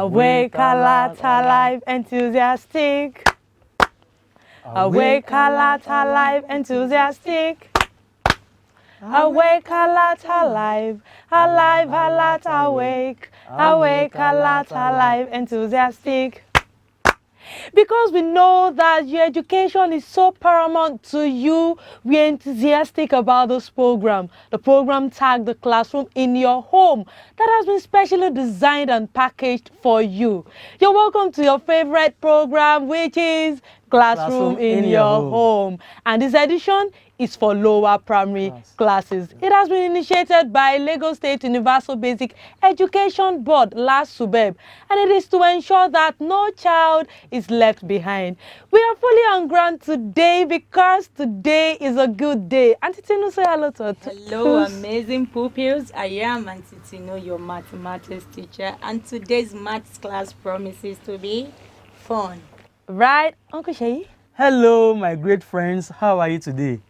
Awake, alert, alive, enthusiastic. Awake, alert, alive, enthusiastic. Awake, alert, alive, alive, alert, awake. Awake, alert, alive, enthusiastic. Because we know that your education is so paramount to you, we're enthusiastic about this program. The program tagged the classroom in your home that has been specially designed and packaged for you. You're welcome to your favorite program, which is Classroom in Your Home. And this edition is for lower primary classes. It has been initiated by Lagos State Universal Basic Education Board, last SUBEB, and it is to ensure that no child is left behind. We are fully on ground today because today is a good day. Auntie Tinu, say hello to us. Hello, amazing pupils. I am Auntie Tinu, your mathematics teacher, and today's maths class promises to be fun. Right, Uncle Shay? Hello, my great friends. How are you today?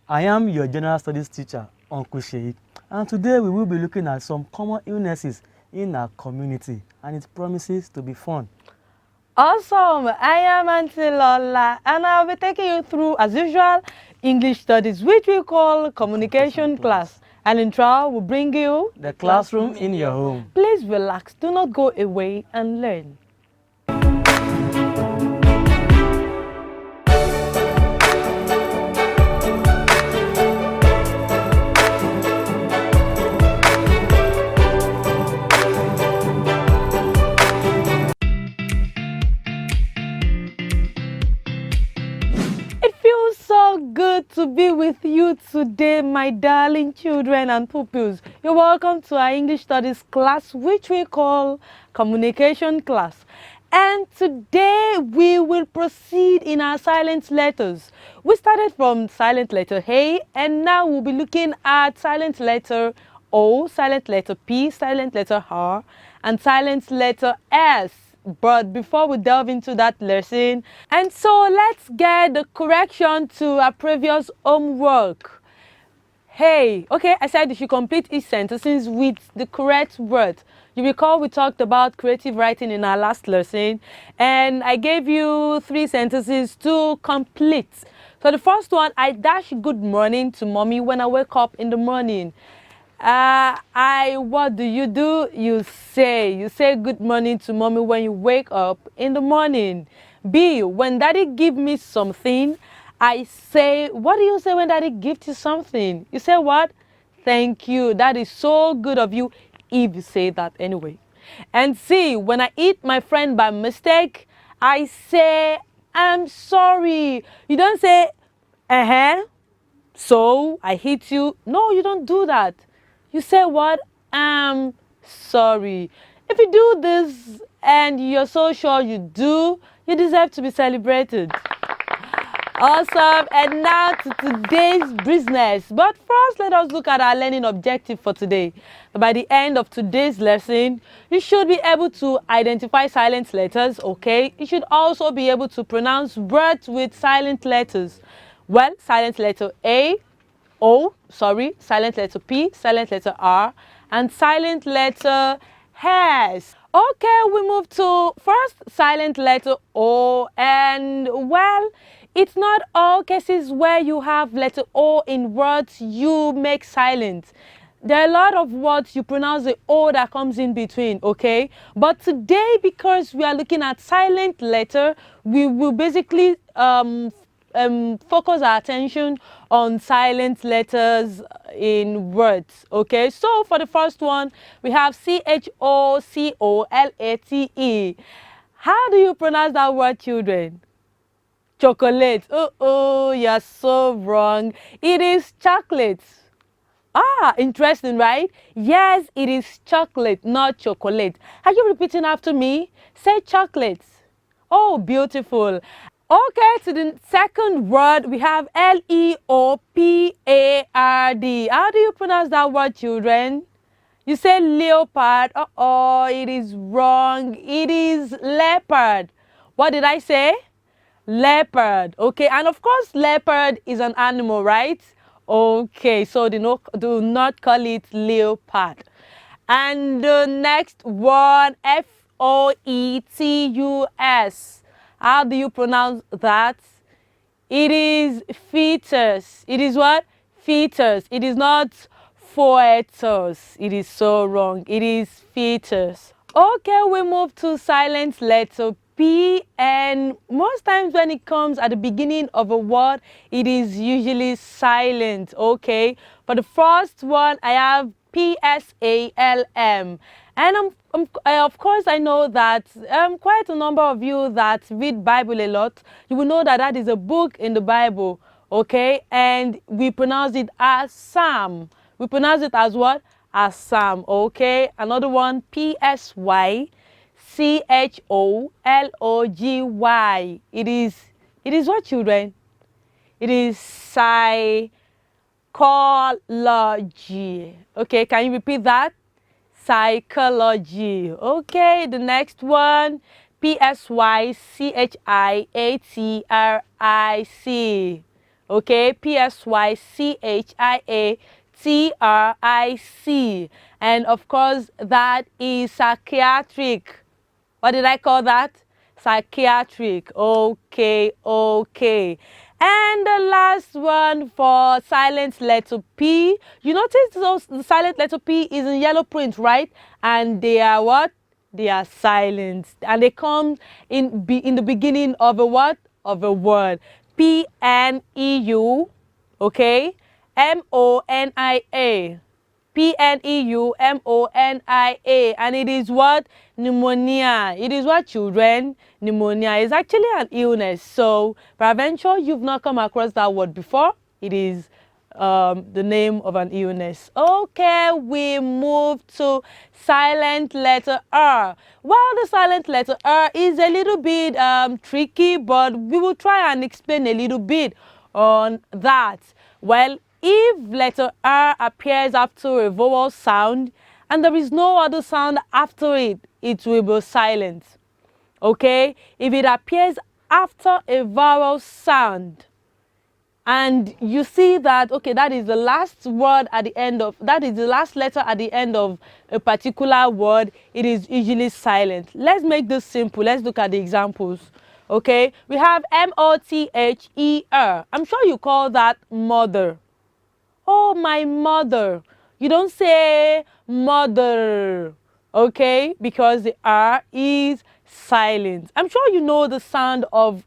I am your general studies teacher, Uncle Sheikh, and today we will be looking at some common illnesses in our community, and it promises to be fun. Awesome! I am Auntie Lola, and I'll be taking you through, as usual, English studies, which we call communication class. And in trial, we'll bring you the classroom in your home. Please relax. Do not go away and learn. Good to be with you today, my darling children and pupils. You're welcome to our English Studies class, which we call communication class. And today we will proceed in our silent letters. We started from silent letter A, and now we'll be looking at silent letter O, silent letter P, silent letter R, and silent letter S. But before we delve into that lesson, and so let's get the correction to our previous homework. Hey, okay, I said you should complete each sentence with the correct word. You recall we talked about creative writing in our last lesson, and I gave you 3 sentences to complete. So the first one, I dash good morning to mommy when I wake up in the morning. What do? You say good morning to mommy when you wake up in the morning. B, when daddy give me something, I say, what do you say when daddy gives you something? You say what? Thank you. That is so good of you if you say that anyway. And C, when I eat my friend by mistake, I say, I'm sorry. You don't say, so I hit you. No, you don't do that. You say what? I'm sorry. If you do this and you're so sure you do, you deserve to be celebrated. Awesome. And now to today's business. But first, let us look at our learning objective for today. By the end of today's lesson, you should be able to identify silent letters, okay? You should also be able to pronounce words with silent letters. Well, silent letter A, silent letter P, silent letter R, and silent letter S. Okay, we move to first silent letter O, and well, it's not all cases where you have letter O in words you make silent. There are a lot of words you pronounce the O that comes in between, okay? But today, because we are looking at silent letter, we will basically focus our attention on silent letters in words, okay? So for the first one, we have CHOCOLATE. How do you pronounce that word, children? Chocolate. Oh, you're so wrong. It is chocolate. Interesting, right? Yes, it is chocolate, not chocolate. Are you repeating after me? Say chocolate. Oh, beautiful. Okay, to the second word, we have LEOPARD. How do you pronounce that word, children? You say leopard. It is wrong. It is leopard. What did I say? Leopard. Okay, and of course, leopard is an animal, right? Okay, so do not call it leopard. And the next one, F-O-E-T-U-S. How do you pronounce that? It is fetus. It is what? Fetus. It is not foetus. It is so wrong. It is fetus. Okay, we move to silent letter P, and most times when it comes at the beginning of a word, it is usually silent. Okay, for the first one, I have P-S-A-L-M. And of course, I know that quite a number of you that read Bible a lot, you will know that that is a book in the Bible, okay? And we pronounce it as Psalm. We pronounce it as what? As Psalm, okay? Another one, P-S-Y-C-H-O-L-O-G-Y. It is what, children? It is psychology. Okay, can you repeat that? Psychology. Okay, the next one, P-S-Y-C-H-I-A-T-R-I-C. Okay, P-S-Y-C-H-I-A-T-R-I-C. And of course, that is psychiatric. What did I call that? Psychiatric. Okay, okay. And the last one for silent letter P. You notice the silent letter P is in yellow print, right? And they are what? They are silent. And they come in the beginning of a what? Of a word. P-N-E-U, okay? M-O-N-I-A. P-N-E-U-M-O-N-I-A. And it is what? Pneumonia. It is what, children? Pneumonia is actually an illness. So, peradventure, you've not come across that word before. It is the name of an illness. Okay, we move to silent letter R. Well, the silent letter R is a little bit tricky, but we will try and explain a little bit on that. Well, if letter R appears after a vowel sound and there is no other sound after it, it will be silent. Okay? If it appears after a vowel sound and you see that, okay, that is the last word at the end of, that is the last letter at the end of a particular word, it is usually silent. Let's make this simple. Let's look at the examples. Okay? We have M-O-T-H-E-R. I'm sure you call that mother. Oh, my mother. You don't say mother, okay? Because the R is silent. I'm sure you know the sound of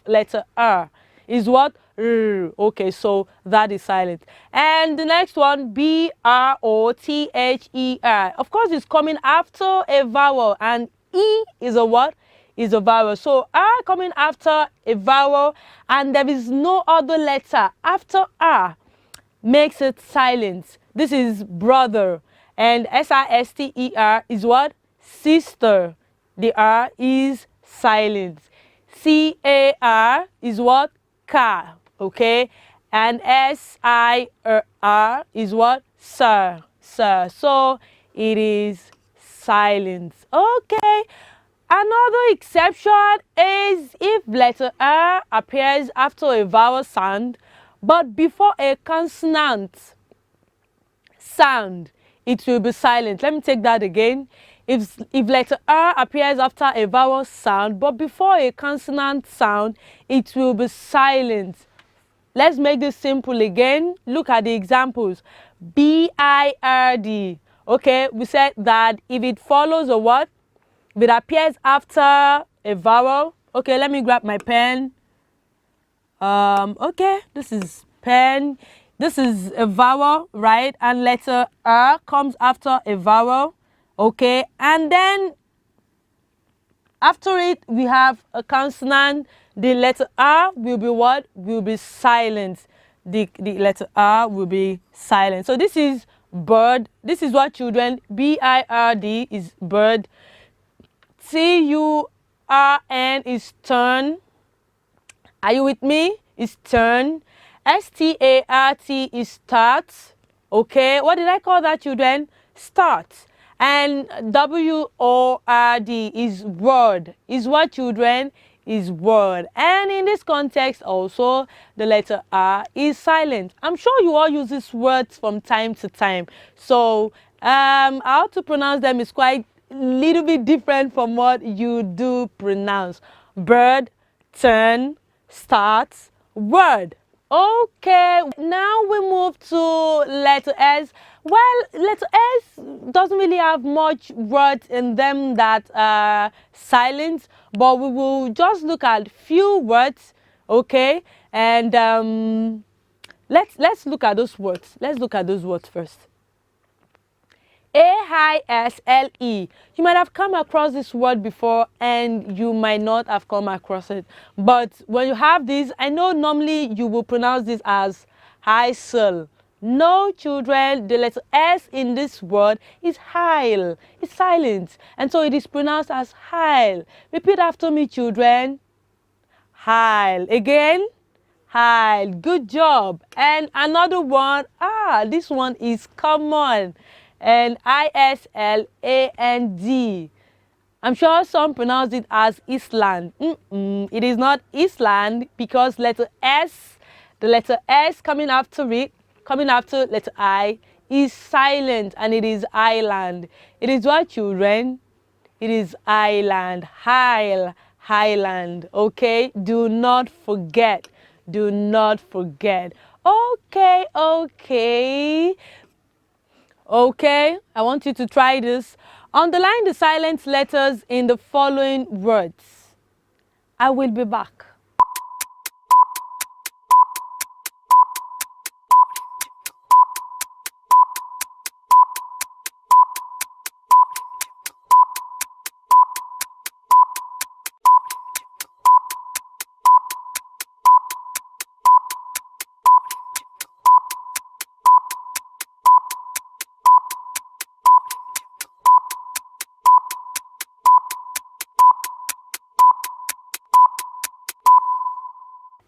letter R is what? R. Okay, so that is silent. And the next one, B-R-O-T-H-E-R. Of course, it's coming after a vowel, and E is a what? Is a vowel. So R coming after a vowel, and there is no other letter after R makes it silent. This is brother. And S-I-S-T-E-R is what? Sister. The R is silent. C-A-R is what? Car. Okay? And S-I-R is what? Sir. Sir. So it is silent. Okay. Another exception is if letter R appears after a vowel sound, but before a consonant sound, it will be silent. Let me take that again. If letter R appears after a vowel sound, but before a consonant sound, it will be silent. Let's make this simple again. Look at the examples. B-I-R-D. Okay, we said that if it follows a word, if it appears after a vowel. Okay, let me grab my pen. Okay, this is pen. This is a vowel, right? And letter R comes after a vowel. Okay, and then after it, we have a consonant. The letter R will be what? Will be silent. The letter R will be silent. So this is bird. This is what, children? B-I-R-D is bird. T-U-R-N is turn. Are you with me? Is turn. S-T-A-R-T is start. Okay, what did I call that, children? Start. And W-O-R-D is word. Is what, children? Is word. And in this context also, the letter R is silent. I'm sure you all use these words from time to time. So how to pronounce them is quite little bit different from what you do pronounce. Bird, turn, start, word. Okay, now we move to letter S. Well, letter S doesn't really have much words in them that are silent, but we will just look at few words, okay? And let's look at those words. Let's look at those words first. Aisle. You might have come across this word before and you might not have come across it. But when you have this, I know normally you will pronounce this as Heisel. No, children, the letter S in this word is Heil. It's silent. And so it is pronounced as Heil. Repeat after me, children. Heil. Again. Heil. Good job. And another one. This one is common. And Island. I'm sure some pronounce it as Island. It is not Island because letter S, the letter S coming after it, coming after letter I, is silent and it is island. It is what, children? It is island. Heil, highland. Okay? Do not forget. Do not forget. Okay, okay. Okay, I want you to try this. Underline the silent letters in the following words. I will be back.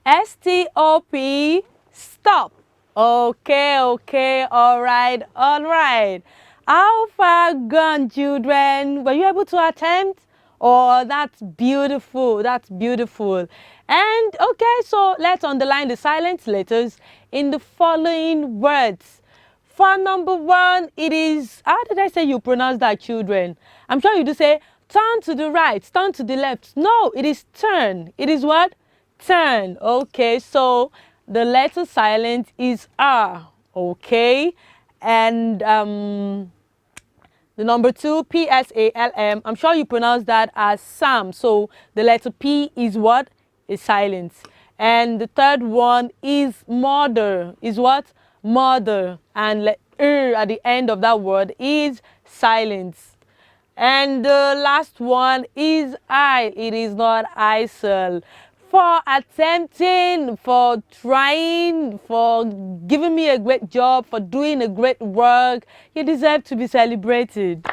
S-T-O-P, stop. Okay, okay, all right, all right. How far gone, children? Were you able to attempt? Oh, that's beautiful, that's beautiful. And okay, so let's underline the silent letters in the following words. For number one, it is, how did I say you pronounce that, children? I'm sure you do say, turn to the right, turn to the left. No, it is turn. It is what? Turn. Okay, so the letter silent is R. Okay, and the number two, P-S-A-L-M. I'm sure you pronounce that as Sam. So the letter P is what? Is silent. And the third one is mother. Is what? Mother. And at the end of that word is silence. And the last one is I. It is not Isel. For attempting, for trying, for giving me a great job, for doing a great work, you deserve to be celebrated.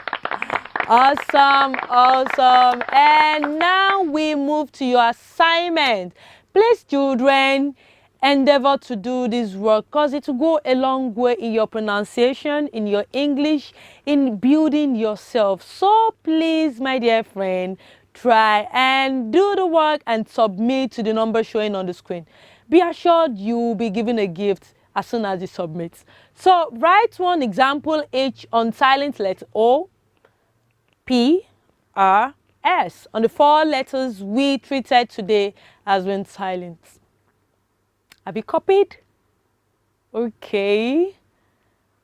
Awesome, awesome. And now we move to your assignment. Please, children, endeavor to do this work because it will go a long way in your pronunciation, in your English, in building yourself. So please, my dear friend, try and do the work and submit to the number showing on the screen. Be assured you will be given a gift as soon as you submit. So write one example each on silent letter O, P, R, S on the four letters we treated today as when silent. Have you copied? Okay.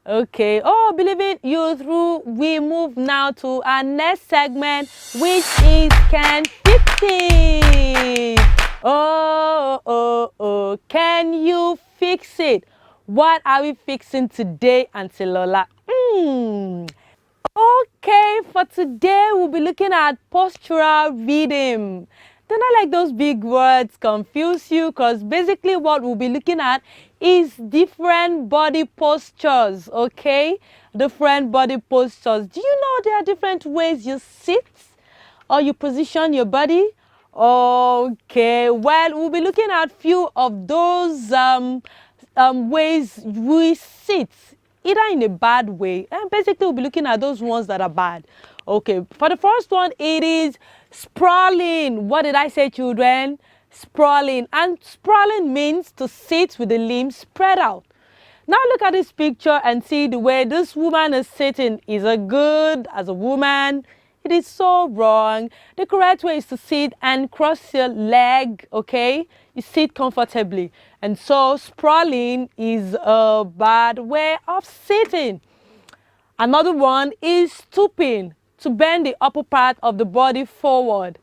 Okay. Oh, believing you through, we move now to our next segment, which is Can Fix It. Oh, can you fix it? What are we fixing today, Auntie Lola? Okay, for today we'll be looking at postural rhythm. Don't I like those big words confuse you? Because basically what we'll be looking at is different body postures, okay? Different body postures. Do you know there are different ways you sit or you position your body? Okay, well, we'll be looking at few of those ways we sit, either in a bad way, and basically we'll be looking at those ones that are bad. Okay, for the first one, it is sprawling. What did I say, children? Sprawling. And sprawling means to sit with the limbs spread out. Now look at this picture and see the way this woman is sitting. Is it good as a woman? It is so wrong. The correct way is to sit and cross your leg, okay? You sit comfortably. And so sprawling is a bad way of sitting. Another one is stooping, to bend the upper part of the body forward.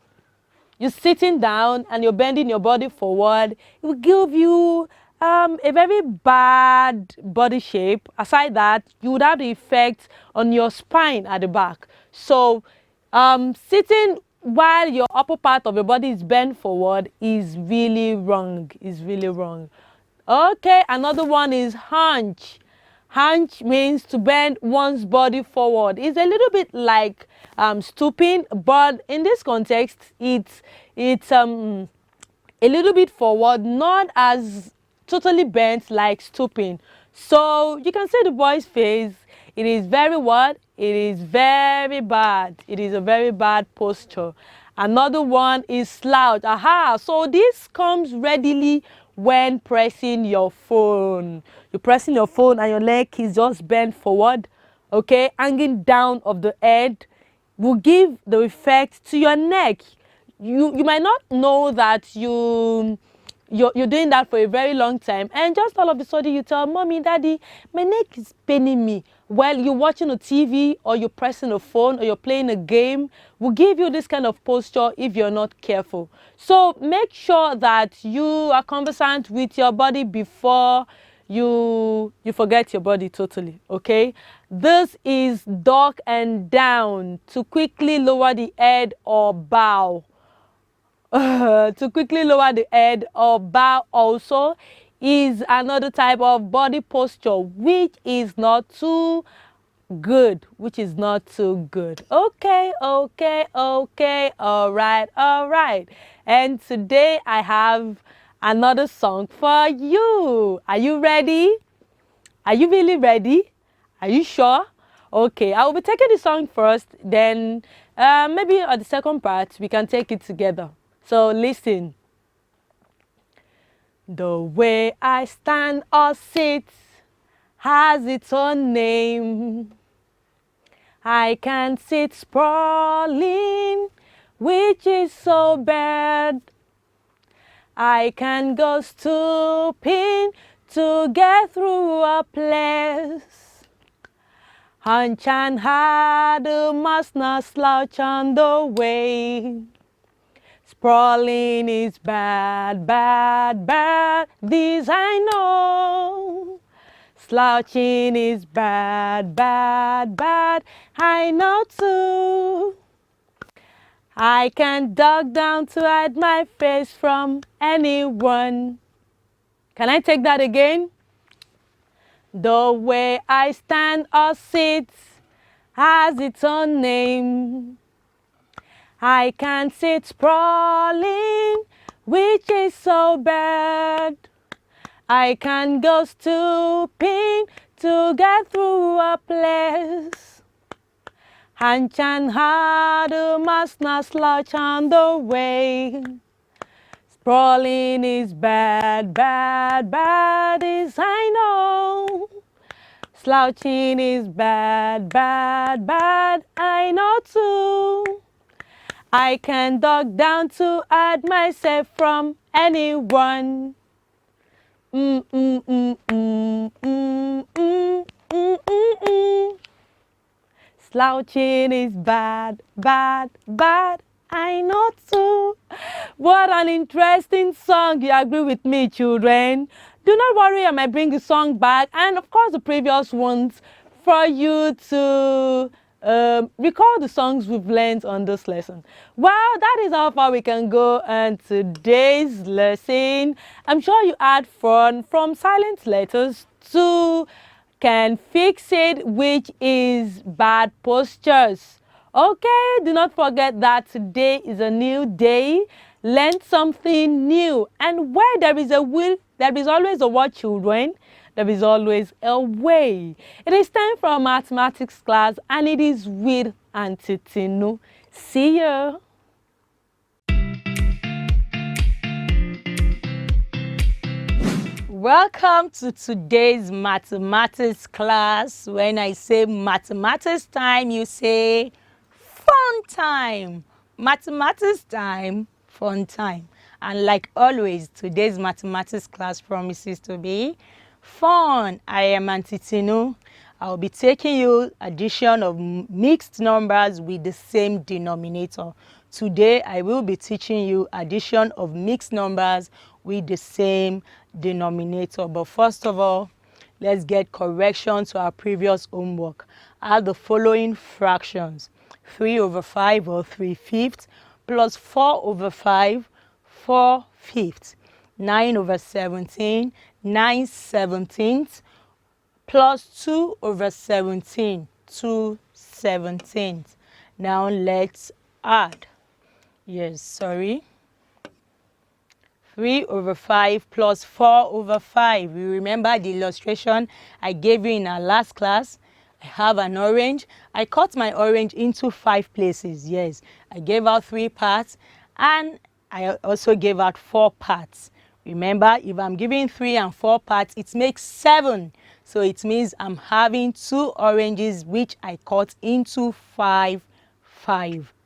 You're sitting down and you're bending your body forward. It will give you a very bad body shape. Aside that, you would have the effect on your spine at the back. So sitting while your upper part of your body is bent forward is really wrong. Is really wrong. Okay, another one is hunch. Hunch means to bend one's body forward. It's a little bit like stooping, but in this context, it's a little bit forward, not as totally bent like stooping. So you can see the boy's face. It is very what? It is very bad. It is a very bad posture. Another one is slouch. Aha! So this comes readily when pressing your phone. You're pressing your phone and your leg is just bent forward, okay? Hanging down of the head will give the effect to your neck. You might not know that you're doing that for a very long time, and just all of a sudden you tell mommy, daddy, my neck is paining me. Well, you're watching a TV or you're pressing a phone or you're playing a game will give you this kind of posture if you're not careful. So make sure that you are conversant with your body before you forget your body totally, okay? This is duck and down, to quickly lower the head or bow. To quickly lower the head or bow also is another type of body posture which is not too good, Okay, all right. And today I have another song for you. Are you ready? Are you really ready? Are you sure? Okay, I will be taking the song first, then maybe on the second part we can take it together. So listen. The way I stand or sit has its own name. I can sit sprawling, which is so bad. I can go stooping to get through a place. Hunch and hide, must not slouch on the way. Sprawling is bad, this I know. Slouching is bad, I know too. I can duck down to hide my face from anyone. Can I take that again? The way I stand or sit has its own name. I can sit sprawling, which is so bad. I can go stooping to get through a place. Hunch and hide, must not slouch on the way. Sprawling is bad, is I know. Slouching is bad, I know too. I can duck down to hide myself from anyone. Slouching is bad, I know too. What an interesting song. You agree with me, children? Do not worry, I might bring the song back and of course the previous ones for you to recall the songs we've learned on this lesson. Well, that is how far we can go on today's lesson. I'm sure you had fun from silent letters to can fix it, which is bad postures. Okay, do not forget that today is a new day. Learn something new. And where there is a will, there is always a what, children? There is always a way. It is time for our mathematics class and it is with Auntie Tinu. See you. Welcome to today's mathematics class. When I say mathematics time, you say fun fun time. Mathematics time, fun time. And like always, today's mathematics class promises to be fun. I am Auntie Tinu. I'll be taking you addition of mixed numbers with the same denominator. Today, I will be teaching you addition of mixed numbers with the same denominator. But first of all, let's get correction to our previous homework. Add the following fractions: 3/5 or 3/5 plus 4/5, 4/5. 9/17, 9/17 plus 2/17, 2/17. Now let's add. Yes, sorry. 3/5 plus 4/5. You remember the illustration I gave you in our last class? I have an orange. I cut my orange into 5 places. Yes, I gave out 3 parts and I also gave out 4 parts. Remember, if I'm giving 3 and 4 parts, it makes 7. So it means I'm having 2 oranges which I cut into 5.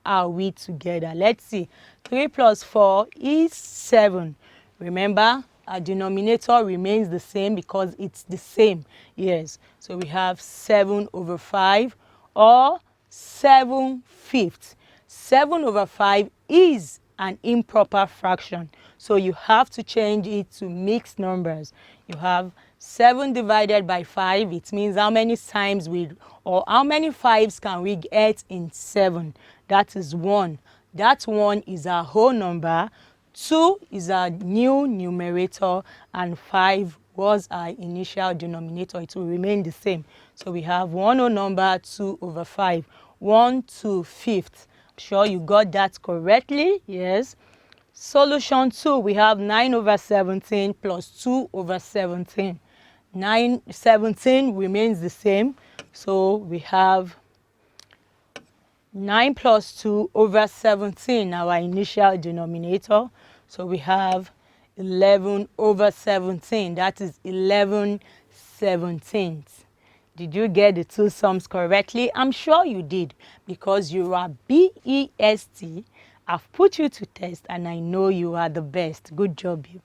Are we together? Let's see. 3 plus 4 is 7. Remember, our denominator remains the same because it's the same. Yes. So we have 7/5 or 7/5. 7/5 is an improper fraction. So you have to change it to mixed numbers. You have 7 divided by 5. It means how many times or how many 5s can we get in 7? That is 1. That 1 is our whole number. 2 is our new numerator and 5 was our initial denominator. It will remain the same. So we have one whole number, 2/5. 1/5. Sure you got that correctly? Yes. Solution 2, we have 9/17 plus 2/17. 9/17 remains the same. So we have 9 plus 2/17, our initial denominator. So we have 11/17. That is 11/17. Did you get the 2 sums correctly? I'm sure you did because you are BEST. I've put you to test and I know you are the best. Good job, you.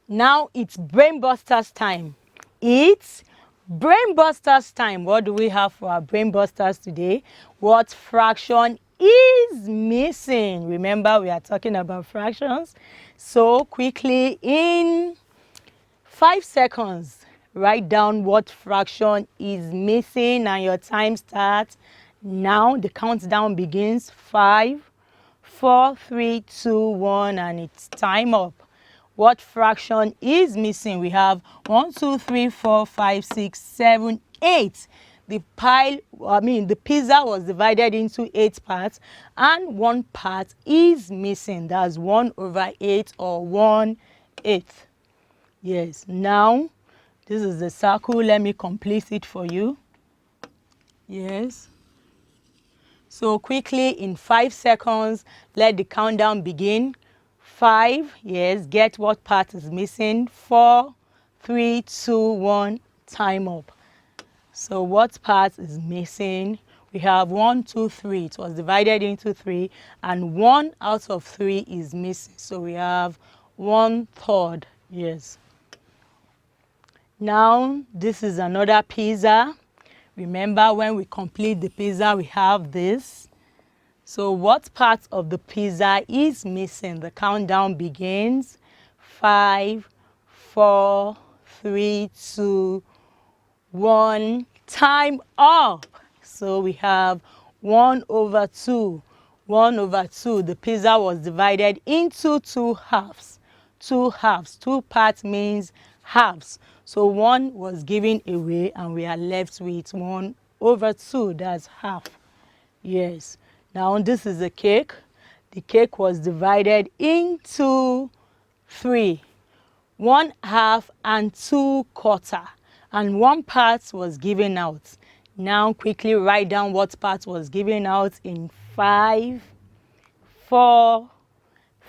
Now it's Brain Busters time. It's Brain Busters time. What do we have for our Brain Busters today? What fraction is missing? Remember, we are talking about fractions. So quickly, in 5 seconds, write down what fraction is missing and your time starts now. The countdown begins. 5, 4, 3, 2, 1, and it's time up. What fraction is missing? We have 1, 2, 3, 4, 5, 6, 7, 8. The pizza was divided into 8 parts and 1 part is missing. That's 1/8 or 1/8. Yes, now this is the circle. Let me complete it for you. Yes. So quickly, in 5 seconds, let the countdown begin. 5, yes, get what part is missing. 4, 3, 2, 1, time up. So what part is missing? We have 1, 2, 3. It was divided into 3 and 1 out of 3 is missing. So we have 1/3, yes. Now, this is another pizza. Remember, when we complete the pizza, we have this. So what part of the pizza is missing? The countdown begins. 5, 4, 3, 2, 1. Time up. So we have 1/2. 1/2. The pizza was divided into 2 halves. 2 halves. 2 parts means halves. So 1 was given away and we are left with 1/2. That's half. Yes. Now this is the cake. The cake was divided into 3. 1/2 and 2/4. And 1 part was given out. Now quickly write down what part was given out in 5, 4,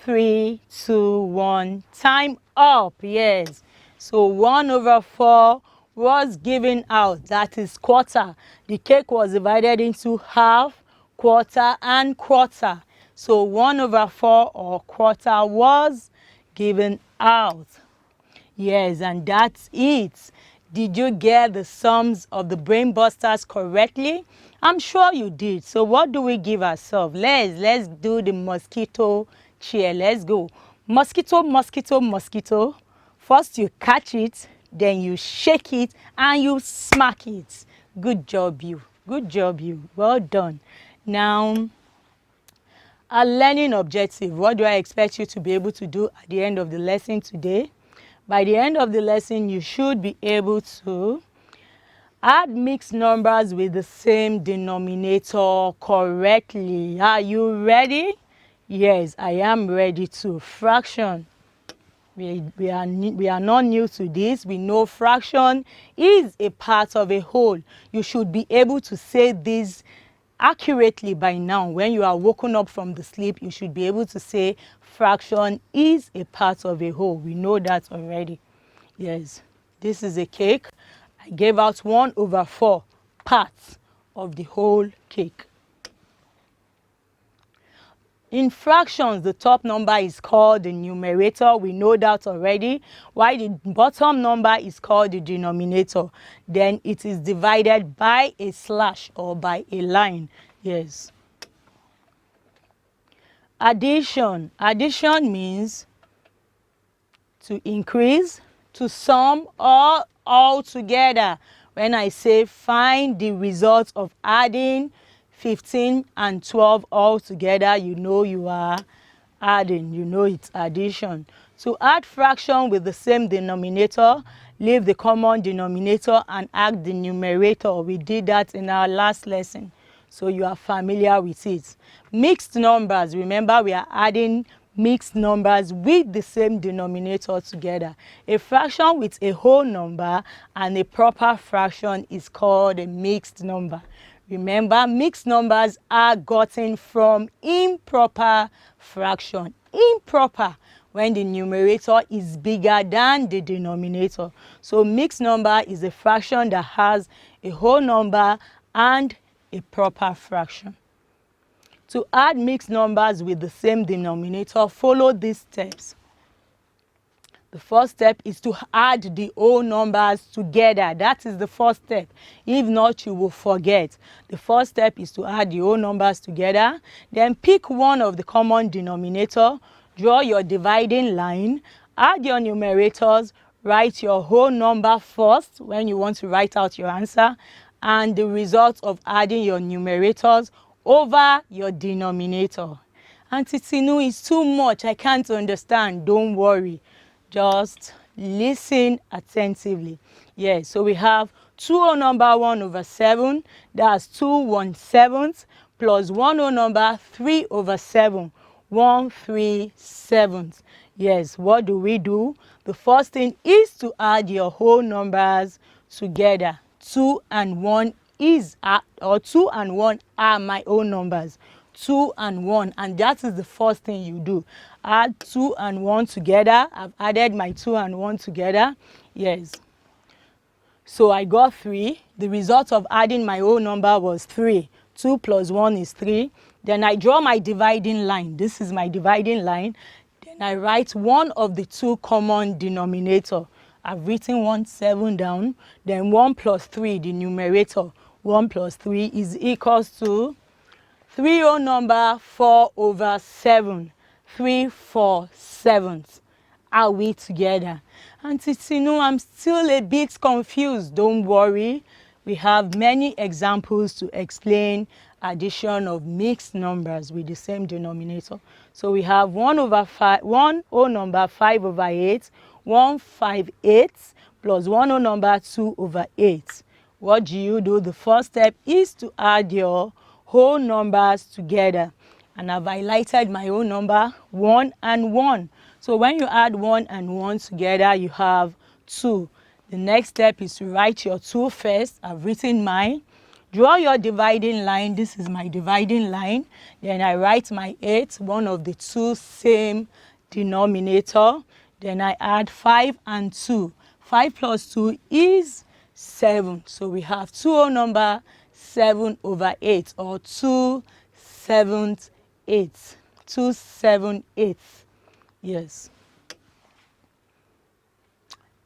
3, 2, 1. Time up. Yes. So 1/4 was given out, that is quarter. The cake was divided into half, quarter, and quarter. So 1/4 or quarter was given out. Yes, and that's it. Did you get the sums of the brain busters correctly? I'm sure you did. So what do we give ourselves? Let's do the mosquito cheer. Let's go. Mosquito, mosquito, mosquito. First you catch it, then you shake it, and you smack it. Good job, you. Good job, you. Well done. Now, a learning objective. What do I expect you to be able to do at the end of the lesson today? By the end of the lesson, you should be able to add mixed numbers with the same denominator correctly. Are you ready? Yes, I am ready to. Fraction. We are not new to this. We know fraction is a part of a whole. You should be able to say this accurately by now. When you are woken up from the sleep, you should be able to say fraction is a part of a whole. We know that already. Yes, this is a cake. I gave out 1/4 parts of the whole cake. In fractions, the top number is called the numerator. We know that already. While the bottom number is called the denominator. Then it is divided by a slash or by a line. Yes. Addition. Addition means to increase, to sum, or all together. When I say find the result of adding 15 and 12 all together, you know you are adding, you know it's addition. To add fraction with the same denominator, leave the common denominator and add the numerator. We did that in our last lesson, so you are familiar with it. Mixed numbers, remember we are adding mixed numbers with the same denominator together. A fraction with a whole number and a proper fraction is called a mixed number. Remember, mixed numbers are gotten from improper fraction. Improper when the numerator is bigger than the denominator. So mixed number is a fraction that has a whole number and a proper fraction. To add mixed numbers with the same denominator, follow these steps. The first step is to add the whole numbers together. That is the first step. If not, you will forget. The first step is to add the whole numbers together. Then pick one of the common denominator, draw your dividing line, add your numerators, write your whole number first when you want to write out your answer, and the result of adding your numerators over your denominator. Auntie Tinu, is too much. I can't understand. Don't worry. Just listen attentively. Yes, so we have 2 whole number 1/7. That's 2/17 plus 1 whole number 3/7. 1/3/7. Yes, what do? The first thing is to add your whole numbers together. 2 and 1 is, or 2 and 1 are my own numbers. 2 and 1, and that is the first thing you do. Add 2 and 1 together. I've added my 2 and 1 together. Yes. So I got 3. The result of adding my whole number was 3. 2 plus 1 is 3. Then I draw my dividing line. This is my dividing line. Then I write one of the two common denominator. I've written 17 down. Then 1 plus 3, the numerator. 1 plus 3 is equals to 3 whole number 4/7. 3/4. Are we together? Auntie Tinu, I'm still a bit confused. Don't worry. We have many examples to explain addition of mixed numbers with the same denominator. So we have 1/5, 1 whole number 5/8, 1/5/8 plus 1 whole number 2/8. What do? The first step is to add your whole numbers together. And I've highlighted my whole number 1 and 1. So when you add 1 and 1 together, you have 2. The next step is to write your 2 first. I've written mine. Draw your dividing line. This is my dividing line. Then I write my 8, one of the two same denominator. Then I add 5 and 2. 5 plus 2 is 7. So we have 2 whole number 7 over 8, or 2/7/8. 2/7/8. Yes.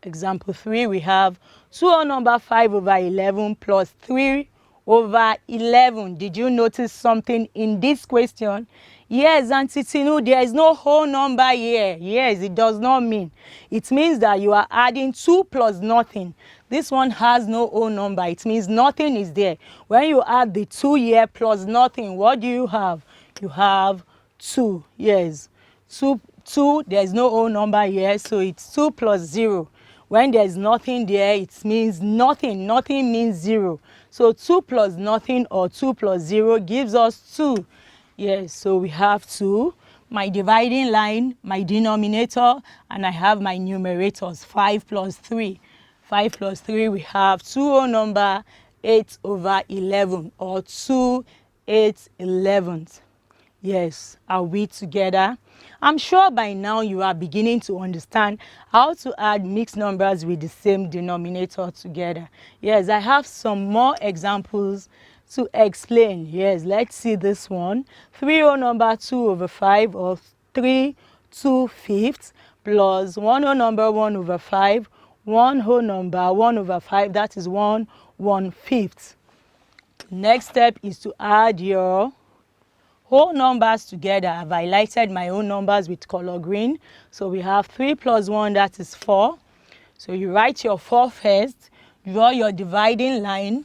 Example 3, we have 2 whole number 5 over 11 plus 3 over 11. Did you notice something in this question? Yes, Auntie Tinu, there is no whole number here. Yes, it does not mean. It means that you are adding 2 plus nothing. This one has no whole number. It means nothing is there. When you add the 2 here plus nothing, what do you have? You have 2. Yes. 2, there is no whole number here, so it's 2 plus 0. When there's nothing there, it means nothing. Nothing means 0. So 2 plus nothing, or 2 plus 0, gives us 2. Yes, so we have 2. My dividing line, my denominator, and I have my numerators, 5 plus 3. 5 plus 3, we have 2 whole number 8 over 11, or 2/8/11. Yes, are we together? I'm sure by now you are beginning to understand how to add mixed numbers with the same denominator together. Yes, I have some more examples to explain. Yes, let's see this one. 3 whole number 2 over 5, or 3/2/5, plus 1 whole number 1 over 5, 1 whole number 1 over 5, that is 1/1/5. Next step is to add your whole numbers together. I've highlighted my own numbers with color green. So we have 3 plus 1, that is 4. So you write your 4 first, draw your dividing line.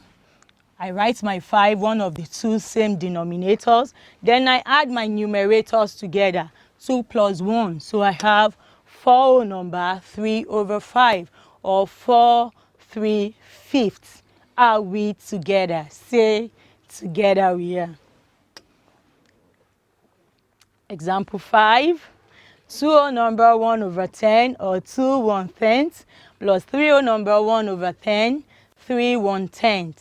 I write my 5, one of the 2 same denominators. Then I add my numerators together, 2 plus 1. So I have 4 whole number 3 over 5, or 4/3/5. Are we together? Say together we are. Example 5, 2 whole number 1 over 10, or 2/110, plus 3 whole number 1 over 10, 3/110.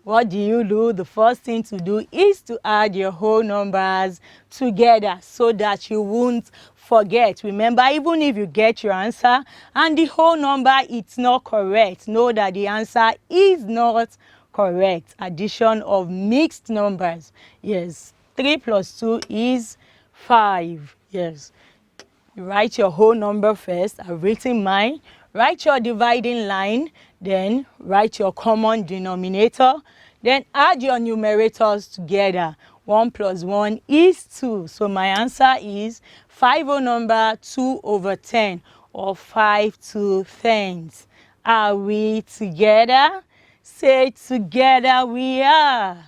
What do you do? The first thing to do is to add your whole numbers together so that you won't forget. Remember, even if you get your answer and the whole number is not correct, know that the answer is not correct. Addition of mixed numbers. Yes, 3 plus 2 is 5. Yes. You write your whole number first. I've written mine. Write your dividing line. Then write your common denominator. Then add your numerators together. 1 plus 1 is 2. So my answer is 5 whole number 2 over 10, or 5/2. Are we together? Say together we are.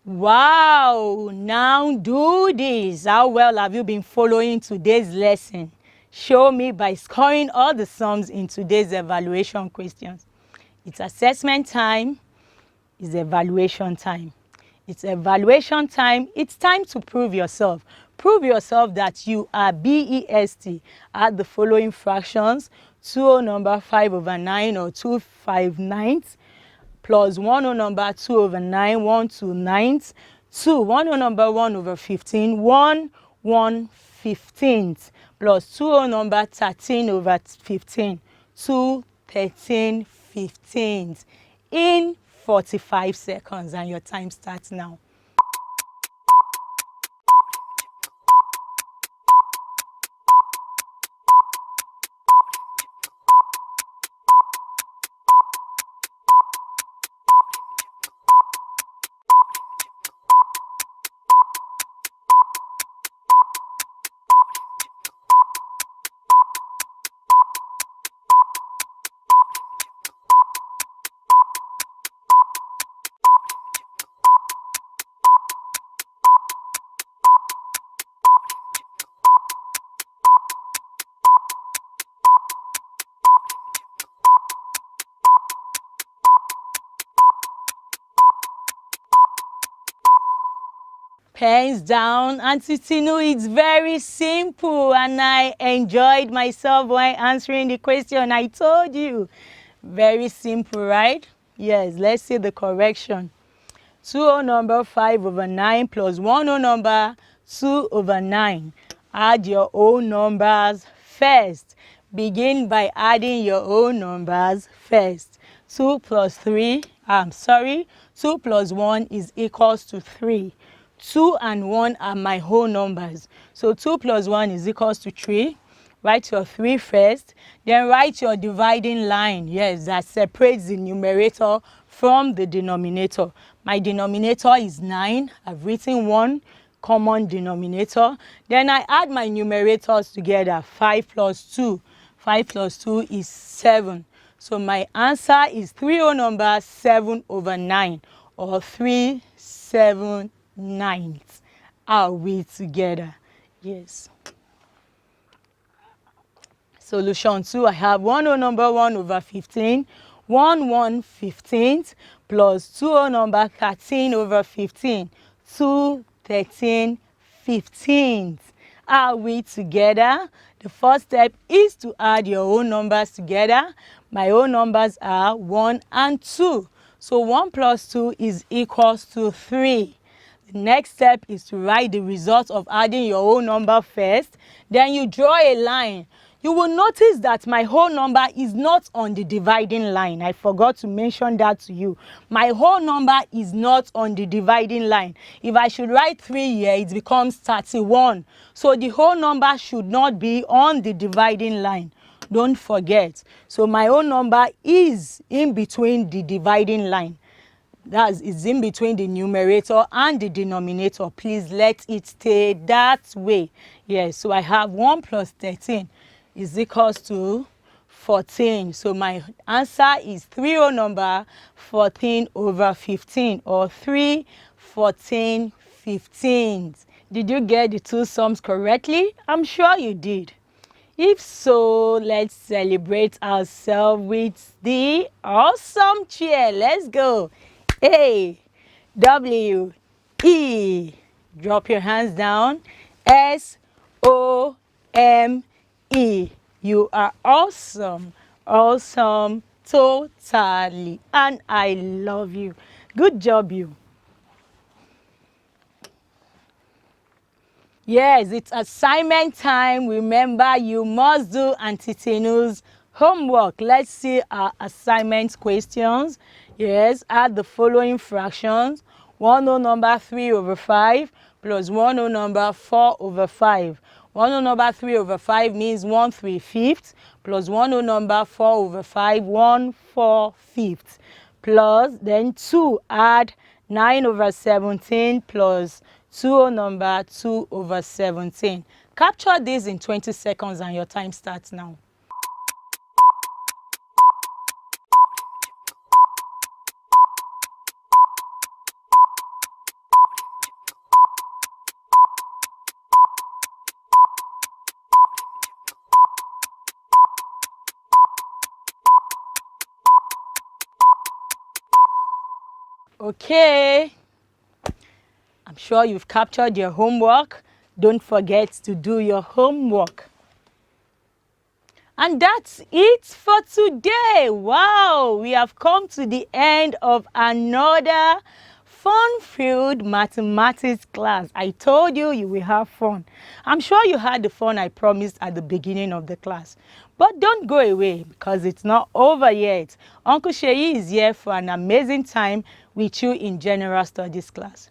Wow, now do this. How well have you been following today's lesson? Show me by scoring all the sums in today's evaluation questions. It's assessment time. It's evaluation time. It's evaluation time. It's time to prove yourself. Prove yourself that you are BEST at the following fractions: 2 whole number 5 over 9, or 2/5/9, plus 1 whole number 2 over 9, 1/2/9, 2, 1 whole number 1 over 15, 1/115, plus 2 whole number 13 over 15, 2/13/15, in 45 seconds, and your time starts now. Pens down. Auntie Tinu, it's very simple, and I enjoyed myself while answering the question. I told you. Very simple, right? Yes, let's see the correction. 2 whole number 5 over 9 plus 1 whole number 2 over 9. Add your own numbers first. Begin by adding your own numbers first. 2 plus 1 is equals to 3. 2 and 1 are my whole numbers. So 2 plus 1 is equals to 3. Write your 3 first, then write your dividing line. Yes, that separates the numerator from the denominator. My denominator is 9. I've written 1 common denominator. Then I add my numerators together. 5 plus 2. 5 plus 2 is 7. So my answer is 3 whole number 7 over 9, or 3 7/9. Are we together? Yes. Solution 2, I have 1 whole number 1 over 15, 1/15 plus 2 whole number 13 over 15, 2 13/15. Are we together? The first step is to add your whole numbers together. My whole numbers are 1 and 2. So 1 plus 2 is equals to 3. The next step is to write the result of adding your whole number first. Then you draw a line. You will notice that my whole number is not on the dividing line. I forgot to mention that to you. My whole number is not on the dividing line. If I should write 3 here, it becomes 31. So the whole number should not be on the dividing line. Don't forget. So my whole number is in between the dividing line. That is in between the numerator and the denominator. Please let it stay that way. Yes, so I have 1 plus 13 is equals to 14. So my answer is 3 whole number 14 over 15, or 3 14/15. Did you get the two sums correctly? I'm sure you did. If so, let's celebrate ourselves with the awesome cheer. Let's go. A, W, E. Drop your hands down. S, O, M, E. You are awesome. Awesome. Totally. And I love you. Good job, you. Yes, it's assignment time. Remember, you must do Auntie Tenu's homework. Let's see our assignment questions. Yes, add the following fractions. 1 whole number 3 over 5 plus 1 whole number 4 over 5. 1 whole number 3 over 5 means 1 3/5 plus 1 whole number 4 over 5, 1 4/5. Plus then 2, add 9 over 17 plus 2 whole number 2 over 17. Capture this in 20 seconds and your time starts now. Okay. I'm sure you've captured your homework. Don't forget to do your homework. And that's it for today. Wow, we have come to the end of another fun-filled mathematics class. I told you you will have fun. I'm sure you had the fun I promised at the beginning of the class. But don't go away because it's not over yet. Uncle Sheyi is here for an amazing time with you in General Studies class.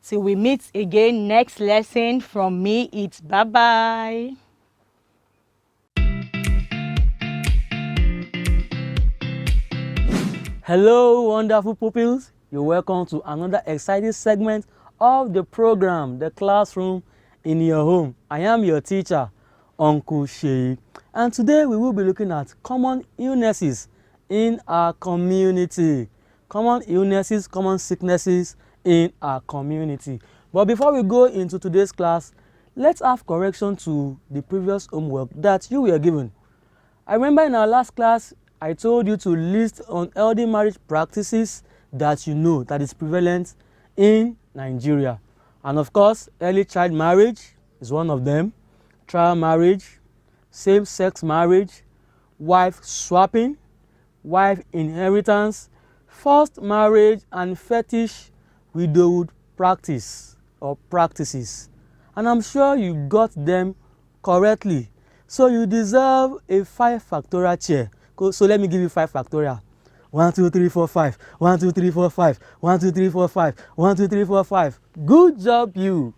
Till we meet again next lesson, from me, it's bye-bye. Hello, wonderful pupils. You're welcome to another exciting segment of the program, The Classroom in Your Home. I am your teacher, Uncle Sheyi. And today we will be looking at common illnesses in our community. Common illnesses, common sicknesses in our community. But before we go into today's class, let's have correction to the previous homework that you were given. I remember in our last class, I told you to list unhealthy marriage practices that you know that is prevalent in Nigeria. And of course, early child marriage is one of them, trial marriage, same-sex marriage, wife swapping, wife inheritance, forced marriage, and fetish widowhood practice or practices. And I'm sure you got them correctly. So you deserve a 5 factorial chair. So let me give you 5 factorial. 1, 2, 3, 4, 5. 1, 2, 3, 4, 5. 1, 2, 3, 4, 5. 1, 2, 3, 4, 5. Good job, you.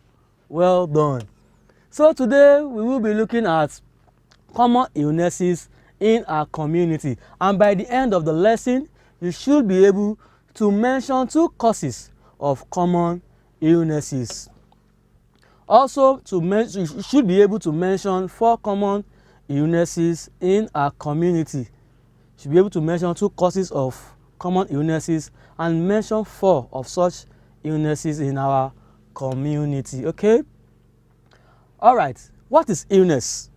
Well done. So today we will be looking at common illnesses in our community, and by the end of the lesson you should be able to mention 2 causes of common illnesses. Also, you should be able to mention 4 common illnesses in our community. You should be able to mention 2 causes of common illnesses and mention 4 of such illnesses in our community. Okay? All right. What is illness?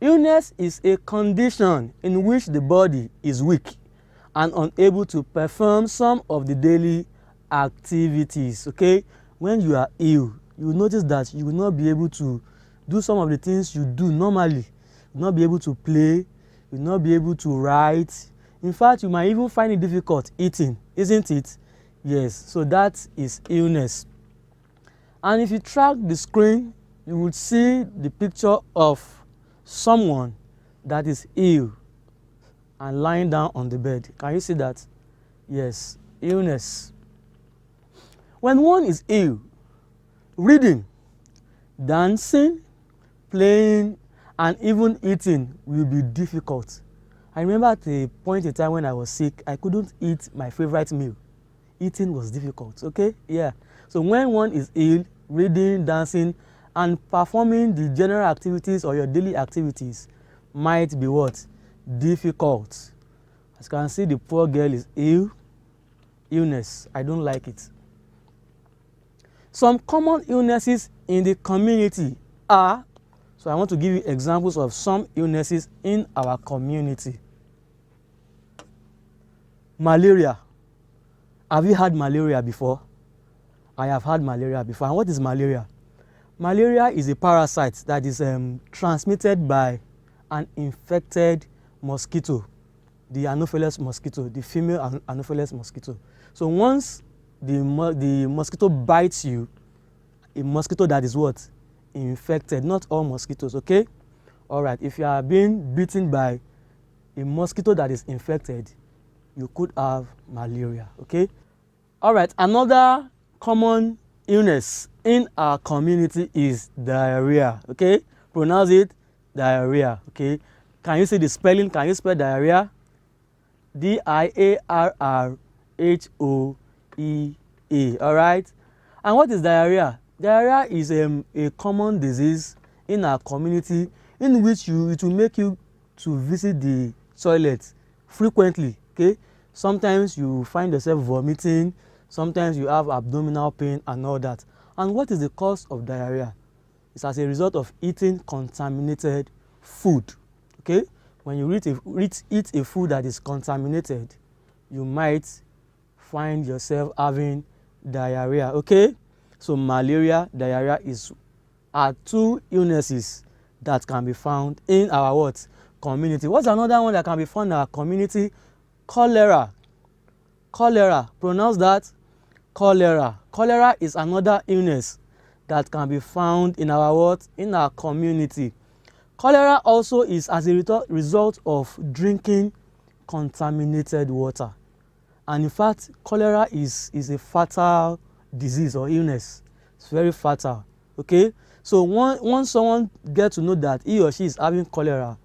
Illness is a condition in which the body is weak and unable to perform some of the daily activities. Okay? When you are ill, you will notice that you will not be able to do some of the things you do normally. You will not be able to play, you will not be able to write. In fact, you might even find it difficult eating, isn't it? Yes, so that is illness. And if you track the screen, you would see the picture of someone that is ill and lying down on the bed. Can you see that? Yes, illness. When one is ill, reading, dancing, playing, and even eating will be difficult. I remember at a point in time when I was sick, I couldn't eat my favorite meal. Eating was difficult, okay? Yeah. So when one is ill, reading, dancing, and performing the general activities or your daily activities might be what? Difficult. As you can see, the poor girl is ill. Illness. I don't like it. Some common illnesses in the community are, so I want to give you examples of some illnesses in our community. Malaria. Have you had malaria before? I have had malaria before. And what is malaria? Malaria is a parasite that is transmitted by an infected mosquito, the Anopheles mosquito, the female Anopheles mosquito. So once the mosquito bites you, a mosquito that is what? Infected. Not all mosquitoes, okay? All right, if you are being bitten by a mosquito that is infected, you could have malaria, okay? All right, another common illness in our community is diarrhea, okay? Pronounce it diarrhea, okay? Can you see the spelling? Can you spell diarrhea? D-I-A-R-R-H-O-E-A, all right? And what is diarrhea? Diarrhea is a common disease in our community in which it will make you to visit the toilet frequently, okay? Sometimes you find yourself vomiting, sometimes you have abdominal pain and all that. And what is the cause of diarrhea? It's as a result of eating contaminated food, okay? When you eat a food that is contaminated, you might find yourself having diarrhea, okay? So malaria, diarrhea are 2 illnesses that can be found in our what? Community. What's another one that can be found in our community? Cholera. Cholera. Pronounce that. Cholera. Cholera is another illness that can be found in our what? In our community. Cholera also is as a result of drinking contaminated water. And in fact, cholera is a fatal disease or illness. It's very fatal, okay? So once someone gets to know that he or she is having cholera,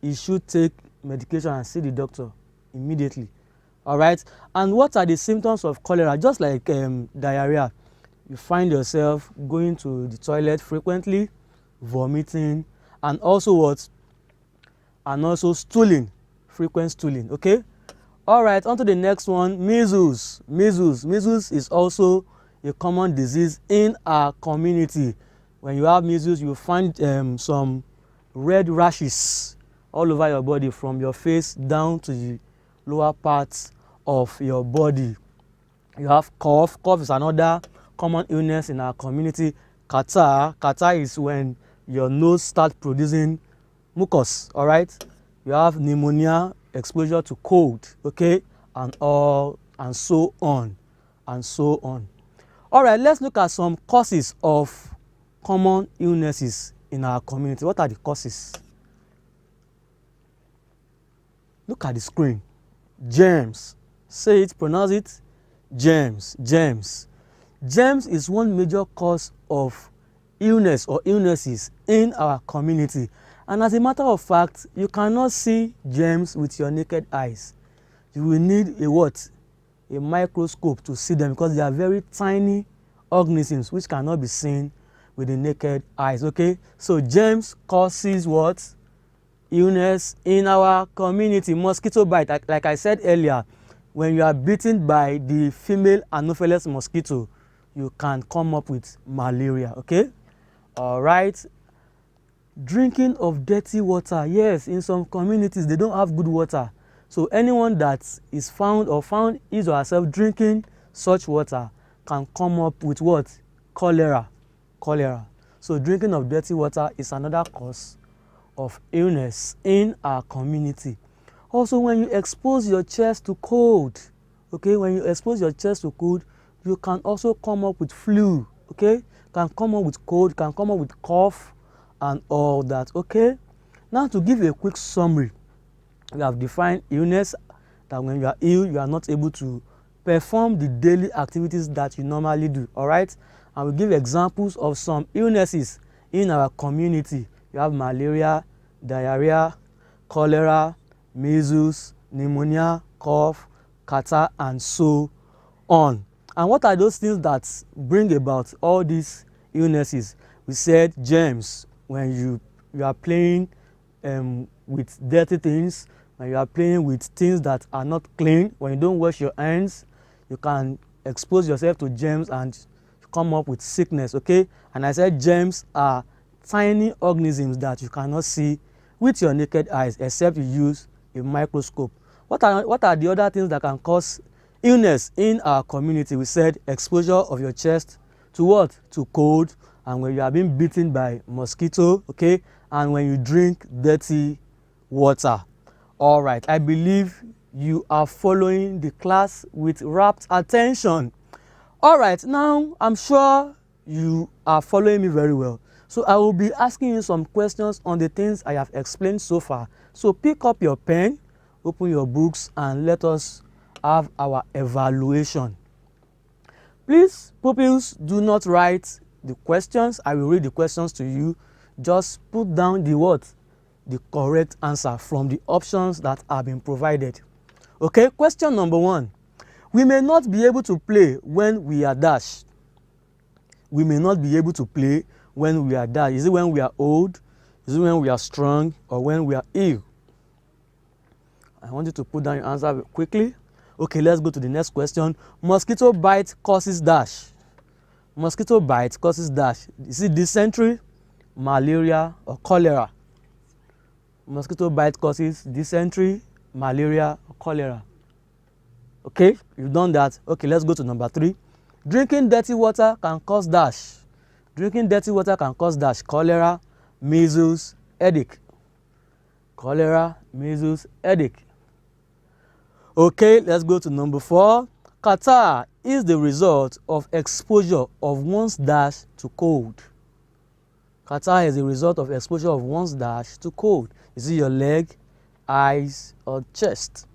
he should take medication and see the doctor immediately, all right? And what are the symptoms of cholera? Just like diarrhea, you find yourself going to the toilet frequently, vomiting, and also what? And also stooling, frequent stooling, okay? All right, on to the next one, measles. Measles is also a common disease in our community. When you have measles, you find some red rashes all over your body from your face down to the lower parts of your body. You have cough. Cough is another common illness in our community. Catarrh is when your nose starts producing mucus, all right? You have pneumonia, exposure to cold, okay? And so on. All right, let's look at some causes of common illnesses in our community. What are the causes? Look at the screen. Germs. Say it, pronounce it. Germs, germs. Germs is one major cause of illness or illnesses in our community. And as a matter of fact, you cannot see germs with your naked eyes. You will need a what? A microscope to see them, because they are very tiny organisms which cannot be seen with the naked eyes. Okay, so germs causes what? Illness in our community. Mosquito bite, like I said earlier, when you are bitten by the female Anopheles mosquito, you can come up with malaria. Okay, all right. Drinking of dirty water. Yes, in some communities they don't have good water, so anyone that is found his or herself drinking such water can come up with what? Cholera. So drinking of dirty water is another cause of illness in our community. Also, when you expose your chest to cold, okay, when you expose your chest to cold, you can also come up with flu. Okay, can come up with cold, can come up with cough and all that. Okay, now to give a quick summary, we have defined illness, that when you are ill you are not able to perform the daily activities that you normally do. All right, and we give examples of some illnesses in our community. You have malaria, diarrhea, cholera, measles, pneumonia, cough, catarrh, and so on. And what are those things that bring about all these illnesses? We said germs. When you are playing with dirty things, when you are playing with things that are not clean, when you don't wash your hands, you can expose yourself to germs and come up with sickness. Okay, and I said germs are tiny organisms that you cannot see with your naked eyes except you use a microscope. What are the other things that can cause illness in our community? We said exposure of your chest to what? To cold, and when you are being bitten by mosquito, okay, and when you drink dirty water. All right, I believe you are following the class with rapt attention. All right, now I'm sure you are following me very well. So I will be asking you some questions on the things I have explained so far. So pick up your pen, open your books, and let us have our evaluation. Please, pupils, do not write the questions. I will read the questions to you. Just put down the what? The correct answer from the options that have been provided. Okay, question number 1. We may not be able to play when we are dashed. We may not be able to play when we are dashed. Is it when we are old? Is it when we are strong? Or when we are ill? I want you to put down your answer quickly. Okay, let's go to the next question. Mosquito bite causes dash. Mosquito bite causes dash. Is it dysentery, malaria, or cholera? Mosquito bite causes dysentery, malaria, or cholera. Okay, you've done that. Okay, let's go to number 3. Drinking dirty water can cause dash. Drinking dirty water can cause dash. Cholera, measles, headache. Cholera, measles, headache. Okay, let's go to number 4. Catarrh is the result of exposure of one's dash to cold. Catarrh is the result of exposure of one's dash to cold. Is it your leg, eyes, or chest?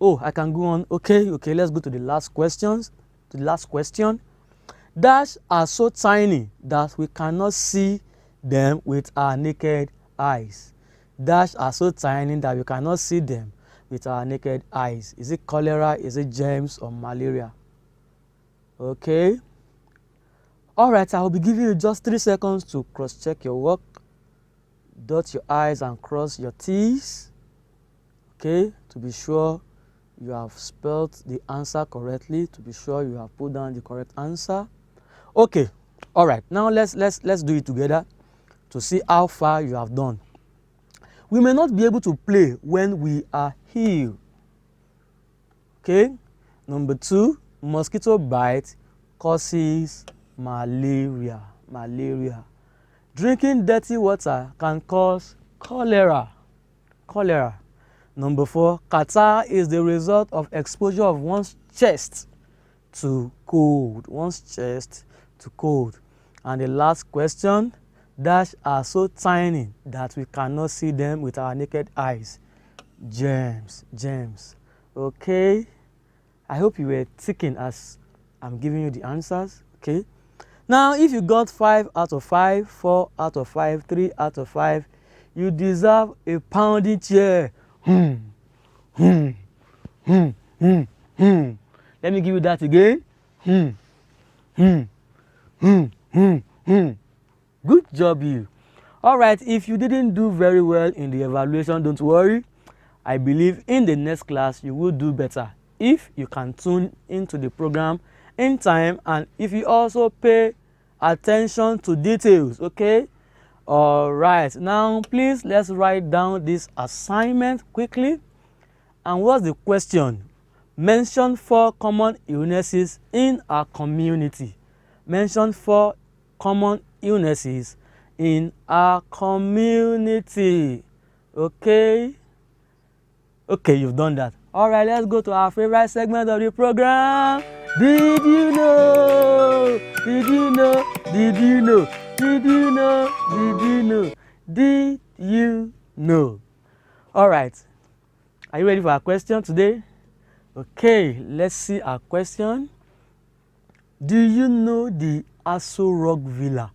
Oh, I can go on. Okay, let's go to the last questions. To the last question. Dash are so tiny that we cannot see them with our naked eyes. Dash are so tiny that we cannot see them with our naked eyes. Is it cholera? Is it germs or malaria? Okay. All right, I will be giving you just 3 seconds to cross-check your work. Dot your I's and cross your T's. Okay, to be sure you have spelled the answer correctly, to be sure you have put down the correct answer. Okay, all right, now let's do it together to see how far you have done. We may not be able to play when we are ill. Okay, number 2, mosquito bite causes malaria. Drinking dirty water can cause cholera. Number 4, catarrh is the result of exposure of one's chest to cold. And the last question, dash are so tiny that we cannot see them with our naked eyes. James. Okay. I hope you were ticking as I'm giving you the answers. Okay. Now, if you got 5 out of 5, 4 out of 5, 3 out of 5, you deserve a pounding chair. Let me give you that again. Good job, you. All right, if you didn't do very well in the evaluation, don't worry. I believe in the next class you will do better if you can tune into the program in time and if you also pay attention to details. Okay. All right, now please let's write down this assignment quickly. And what's the question? Mention 4 common illnesses in our community. Mention 4 common illnesses in our community. Okay. Okay, you've done that. All right, let's go to our favorite segment of the program. Did you know? Did you know? Did you know? Did you know? Did you know? Did you know? All right. Are you ready for our question today? Okay, let's see our question. Do you know the Aso Rock Villa?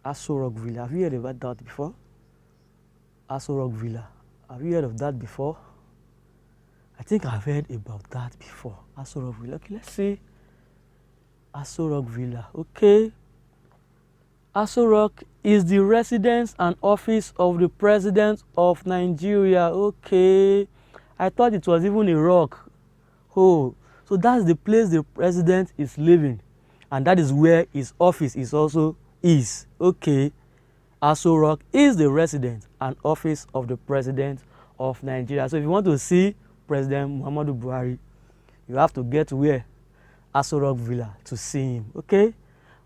Aso Rock Villa. Have you heard about that before? Aso Rock Villa. Have you heard of that before? I think I've heard about that before. Aso Rock Villa. Okay, let's see. Aso Rock Villa. Okay. Aso Rock is the residence and office of the President of Nigeria. Okay. I thought it was even a rock. Oh, so that's the place the president is living. And that is where his office is also is. Okay. Aso Rock is the residence and office of the President of Nigeria. So if you want to see President Muhammadu Buhari, you have to get to where? Aso Rock Villa to see him. Okay.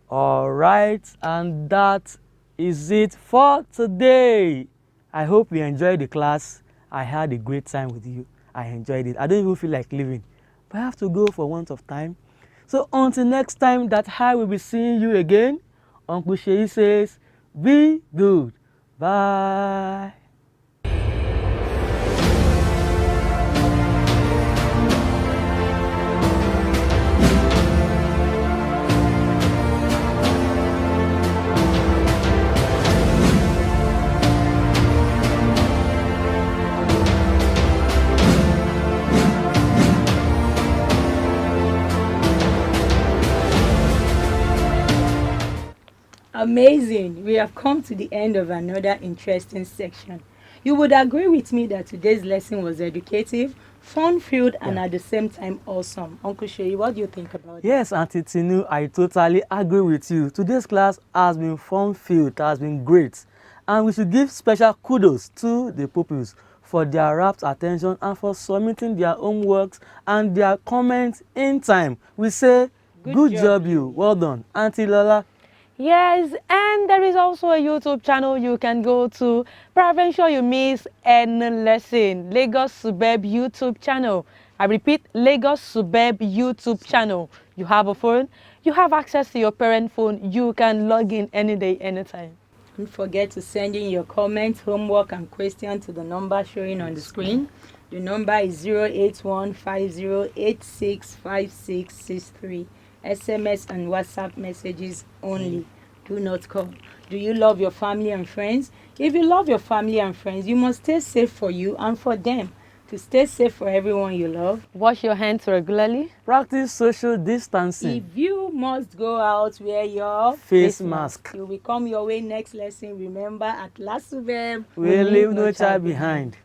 All right, and that is it for today. I hope you enjoyed the class. I had a great time with you. I enjoyed it. I don't even feel like leaving, but I have to go for want of time. So until next time that I will be seeing you again, Uncle Sheyi says, be good. Bye. Amazing. We have come to the end of another interesting section. You would agree with me that today's lesson was educative, fun-filled, and at the same time awesome. Uncle Sheyi, what do you think about it? Yes, Auntie Tinu, I totally agree with you. Today's class has been fun-filled, it has been great. And we should give special kudos to the pupils for their rapt attention and for submitting their homeworks and their comments in time. We say, good job you. Well done. Auntie Lola. Yes, and there is also a YouTube channel you can go to. Prevent you miss any lesson. Lagos Suburb YouTube channel. I repeat, Lagos Suburb YouTube channel. You have a phone, you have access to your parent phone. You can log in any day, anytime. Don't forget to send in your comments, homework, and questions to the number showing on the screen. The number is 08150865663. SMS and WhatsApp messages only. Do not call. Do you love your family and friends? If you love your family and friends, you must stay safe for you and for them. To stay safe for everyone you love, wash your hands regularly. Practice social distancing. If you must go out, wear your face mask. You will come your way next lesson. Remember, at last, we leave no child behind.